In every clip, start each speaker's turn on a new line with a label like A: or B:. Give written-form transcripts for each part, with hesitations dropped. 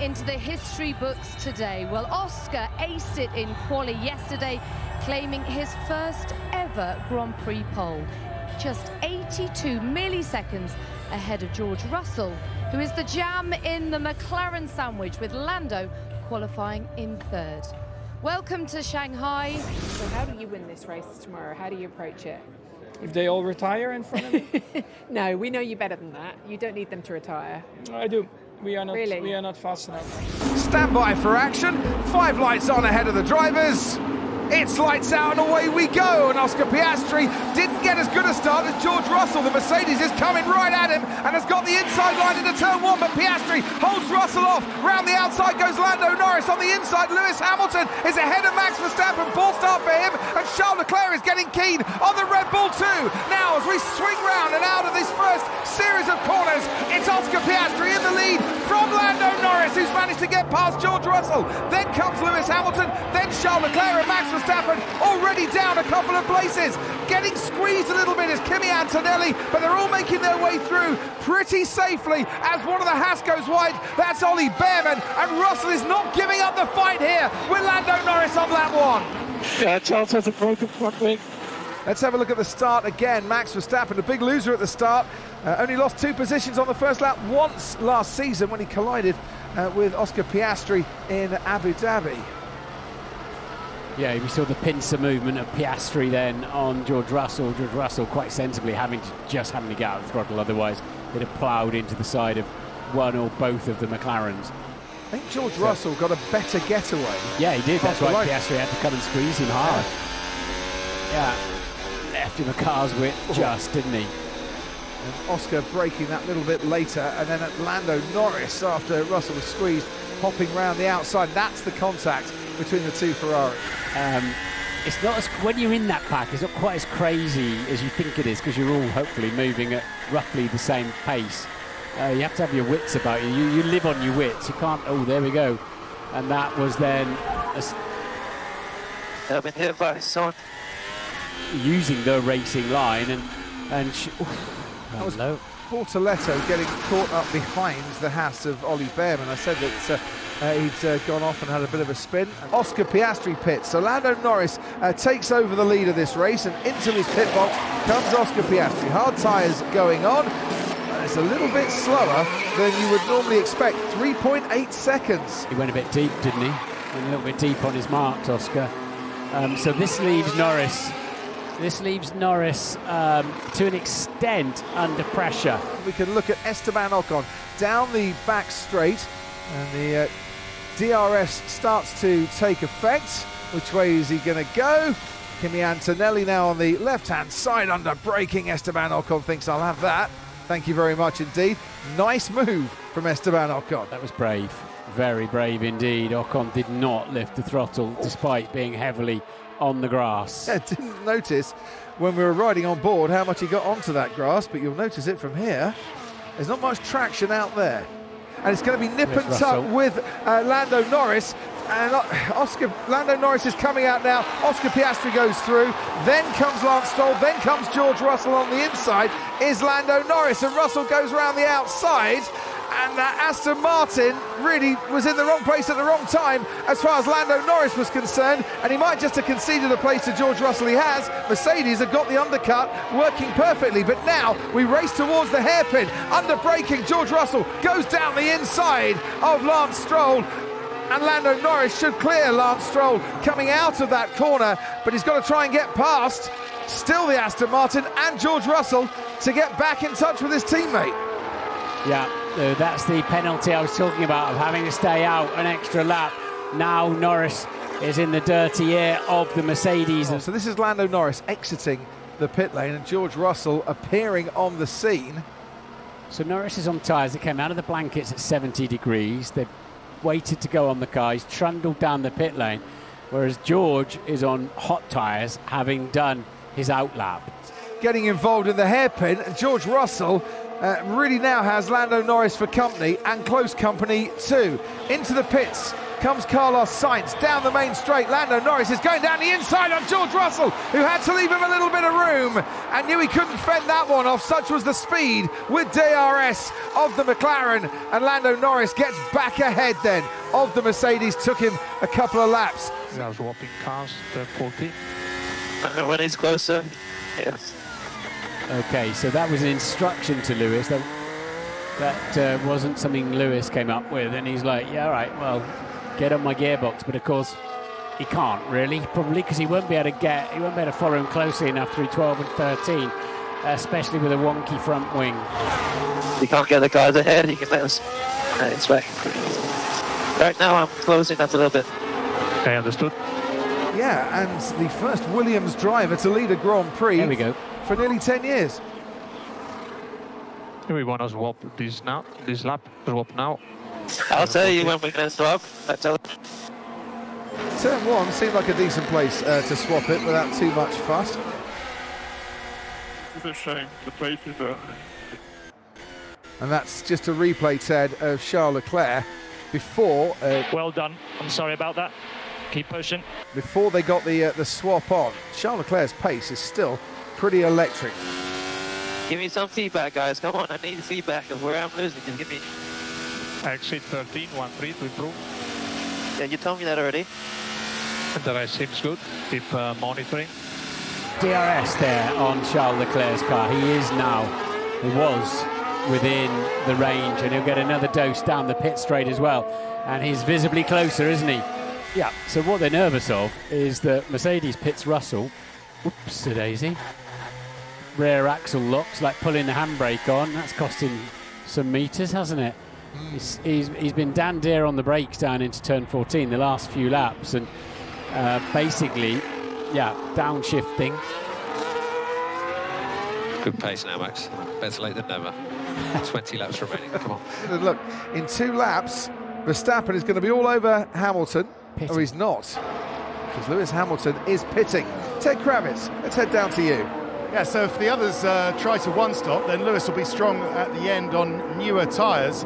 A: into the history books today. Well, Oscar aced it in quali yesterday, claiming his first ever Grand Prix pole. Just 82 milliseconds ahead of George Russell, who is the jam in the McLaren sandwich, with Lando qualifying in third. Welcome to Shanghai.
B: So how do you win this race tomorrow? How do you approach it?
C: If they all retire in front of me?
B: No, we know you better than that. You don't need them to retire.
C: I do. We are not,
B: Really?
C: we are not fast enough.
D: Stand by for action. 5 lights on ahead of the drivers. It's lights out and away we go. And Oscar Piastri didn't get as good a start as George Russell. The Mercedes is coming right at him and has got the inside line into turn 1. But Piastri holds Russell off. Round the outside goes Lando Norris. On the inside, Lewis Hamilton is ahead of Max Verstappen. Ball start for him. And Charles Leclerc is getting keen on the Red Bull too. Now as we swing round and out of this first series of corners, it's Oscar Piastri in the lead from Lando Norris, who's managed to get past George Russell. Then comes Lewis Hamilton, then Charles Leclerc, and Max Verstappen already down a couple of places. Getting squeezed a little bit is Kimi Antonelli, but they're all making their way through pretty safely as one of the Haas goes wide. That's Ollie Behrman, and Russell is not giving up the fight here with Lando Norris on lap 1.
E: Yeah, Charles has a broken front wing.
D: Let's have a look at the start again. Max Verstappen, a big loser at the start. Only lost 2 positions on the first lap once last season when he collided with Oscar Piastri in Abu Dhabi.
F: Yeah, we saw the pincer movement of Piastri then on George Russell. George Russell quite sensibly having to get out of the throttle, otherwise he'd have ploughed into the side of one or both of the McLarens.
D: I think George Russell got a better getaway.
F: Yeah, he did. That's why Piastri had to come and squeeze him hard. Yeah, left him a car's width just, didn't he?
D: And Oscar breaking that little bit later, and then at Lando Norris, after Russell was squeezed, hopping round the outside. That's the contact between the two Ferraris.
F: It's not as, when you're in that pack, it's not quite as crazy as you think it is, because you're all hopefully moving at roughly the same pace. You have to have your wits about you. You live on your wits. You can't. Oh, there we go. And that was then
E: I've been hit by someone.
F: using the racing line and
D: That was Bortoletto getting caught up behind the Haas of Ollie Behrman. I said that he'd gone off and had a bit of a spin. And Oscar Piastri pits, so Lando Norris takes over the lead of this race, and into his pit box comes Oscar Piastri. Hard tyres going on. It's a little bit slower than you would normally expect. 3.8 seconds.
F: he went a bit deep, didn't he? Went a little bit deep on his marks, Oscar. So this leaves Norris. This leaves Norris to an extent under pressure.
D: We can look at Esteban Ocon down the back straight, and the DRS starts to take effect. Which way is he going to go? Kimi Antonelli now on the left-hand side under braking. Esteban Ocon thinks, I'll have that. Thank you very much indeed. Nice move from Esteban Ocon.
F: That was brave, very brave indeed. Ocon did not lift the throttle despite being heavily on the grass.
D: I didn't notice when we were riding on board how much he got onto that grass, but you'll notice it from here. There's not much traction out there. And it's going to be nip and tuck with Lando Norris. And Lando Norris is coming out now. Oscar Piastri goes through. Then comes Lance Stroll. Then comes George Russell. On the inside is Lando Norris. And Russell goes around the outside. And Aston Martin really was in the wrong place at the wrong time as far as Lando Norris was concerned, and he might just have conceded a place to George Russell. He has. Mercedes have got the undercut working perfectly, but now we race towards the hairpin. Under braking, George Russell goes down the inside of Lance Stroll, and Lando Norris should clear Lance Stroll coming out of that corner, but he's got to try and get past still the Aston Martin and George Russell to get back in touch with his teammate.
F: Yeah, that's the penalty I was talking about, of having to stay out an extra lap. Now Norris is in the dirty air of the Mercedes.
D: So this is Lando Norris exiting the pit lane and George Russell appearing on the scene.
F: So Norris is on tyres that came out of the blankets at 70 degrees. They've waited to go on the car. He's trundled down the pit lane, whereas George is on hot tyres, having done his outlap.
D: Getting involved in the hairpin, and George Russell really now has Lando Norris for company, and close company too. Into the pits comes Carlos Sainz down the main straight. Lando Norris is going down the inside on George Russell, who had to leave him a little bit of room and knew he couldn't fend that one off. Such was the speed with DRS of the McLaren, and Lando Norris gets back ahead then of the Mercedes. Took him a couple of laps.
E: I was swapping cars, turn 14.
G: When he's closer, yes.
F: Okay, so that was an instruction to Lewis. That wasn't something Lewis came up with, and he's like, yeah, all right, well, get on my gearbox. But of course, he can't really, probably because he won't be able to follow him closely enough through 12 and 13, especially with a wonky front wing.
G: You can't get the guys ahead, you can let us. It's back. Right now, I'm closing that a little bit.
E: Okay, understood.
D: Yeah, and the first Williams driver to lead a Grand Prix
F: There we go.
D: for nearly 10 years.
E: Do we want to swap this now? This lap? Swap now?
G: I'll tell you when we're going to swap.
D: Turn 1 seemed like a decent place to swap it without too much fuss.
H: This is a shame. The place is a...
D: And that's just a replay, Ted, of Charles Leclerc before...
E: Well done. I'm sorry about that. Keep pushing.
D: Before they got the swap on. Charles Leclerc's pace is still pretty electric.
G: Give me some feedback, guys. Come on, I need feedback of where I'm losing. Just give me...
E: Exit 13, 1-3 to improve.
G: Yeah, you told me that already.
E: And the rest seems good. Keep monitoring.
F: DRS there on Charles Leclerc's car. He was within the range, and he'll get another dose down the pit straight as well. And he's visibly closer, isn't he? Yeah, so what they're nervous of is that Mercedes pits Russell. Whoops-a-daisy. Rear axle locks, like pulling the handbrake on. That's costing some meters, hasn't it? He's been Dan Deere on the brakes down into turn 14 the last few laps, and basically, yeah, downshifting.
I: Good pace now, Max. Better late than never. 20 laps remaining. Come on.
D: Look, in 2 laps, Verstappen is going to be all over Hamilton.
F: Pitting.
D: Or he's not, because Lewis Hamilton is pitting. Ted Kravitz, let's head down to you.
J: Yeah, so if the others try to one-stop, then Lewis will be strong at the end on newer tyres.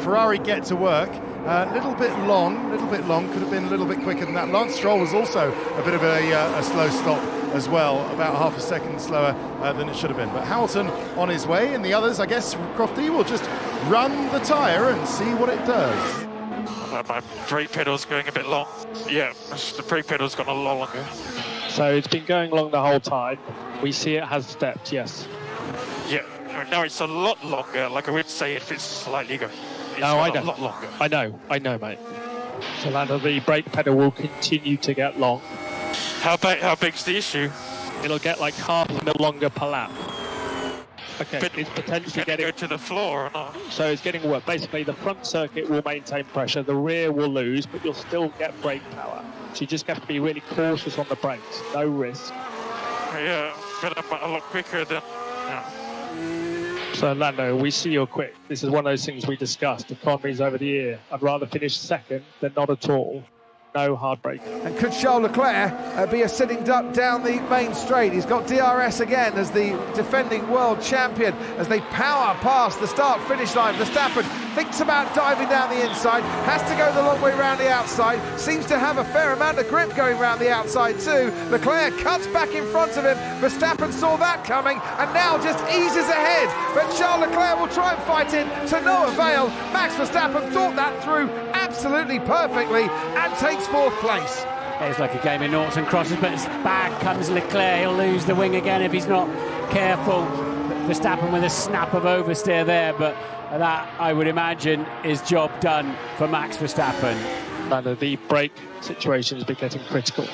J: Ferrari get to work. A little bit long, could have been a little bit quicker than that. Lance Stroll was also a bit of a slow stop as well, about half a second slower than it should have been. But Hamilton on his way, and the others, I guess, Crofty will just run the tyre and see what it does.
H: My brake pedal's going a bit long. Yeah, the brake pedal's gone a lot longer.
E: So it's been going long the whole time. We see it has stepped, yes.
H: Yeah, now it's a lot longer. Like I would say if it's slightly going. It's
E: No, I
H: a
E: know.
H: lot longer.
E: I know, mate. So Lando, the brake pedal will continue to get long.
H: How big's the issue?
E: It'll get like half a mil longer per lap. Okay,
H: But
E: it's potentially
H: Can it go
E: getting...
H: to the floor or not?
E: So it's getting worse. Basically, the front circuit will maintain pressure, the rear will lose, but you'll still get brake power. So you just have to be really cautious on the brakes. No risk.
H: Yeah, but I'm a lot quicker than... Yeah.
E: So Lando, we see you're quick. This is one of those things we discussed, economies over the year. I'd rather finish second than not at all. No hard brake.
D: And could Charles Leclerc be a sitting duck down the main straight? He's got DRS again as the defending world champion as they power past the start-finish line. Verstappen thinks about diving down the inside, has to go the long way round the outside, seems to have a fair amount of grip going round the outside too. Leclerc cuts back in front of him. Verstappen saw that coming and now just eases ahead. But Charles Leclerc will try and fight in to no avail. Max Verstappen thought that through absolutely perfectly and takes 4th place.
F: It's like a game of noughts and crosses, but it's back comes Leclerc. He'll lose the wing again if he's not careful. Verstappen with a snap of oversteer there, but that, I would imagine, is job done for Max Verstappen.
E: Lando, the brake situation has been getting critical.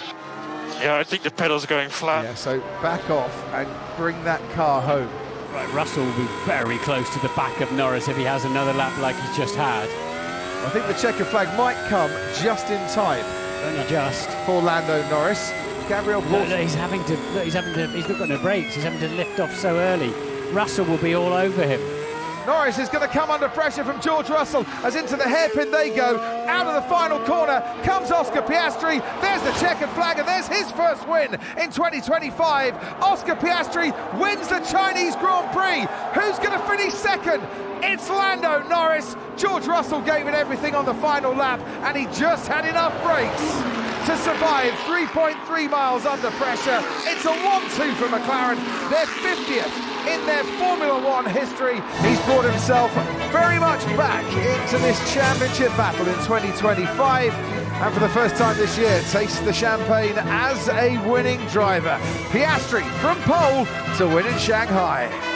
H: Yeah, I think the pedal's going flat.
D: Yeah, so back off and bring that car home.
F: Right, Russell will be very close to the back of Norris if he has another lap like he's just had.
D: I think the checker flag might come just in time.
F: Only just.
D: For Lando Norris. Gabriel Paulson.
F: Look, he's not got no brakes. He's having to lift off so early. Russell will be all over him.
D: Norris is going to come under pressure from George Russell as into the hairpin they go. Out of the final corner comes Oscar Piastri. There's the checkered flag, and there's his first win in 2025. Oscar Piastri wins the Chinese Grand Prix. Who's going to finish second? It's Lando Norris. George Russell gave it everything on the final lap, and he just had enough brakes to survive 3.3 miles under pressure. It's a 1-2 for McLaren, their 50th in their Formula One history. He's brought himself very much back into this championship battle in 2025, and for the first time this year tastes the champagne as a winning driver. Piastri from pole to win in Shanghai.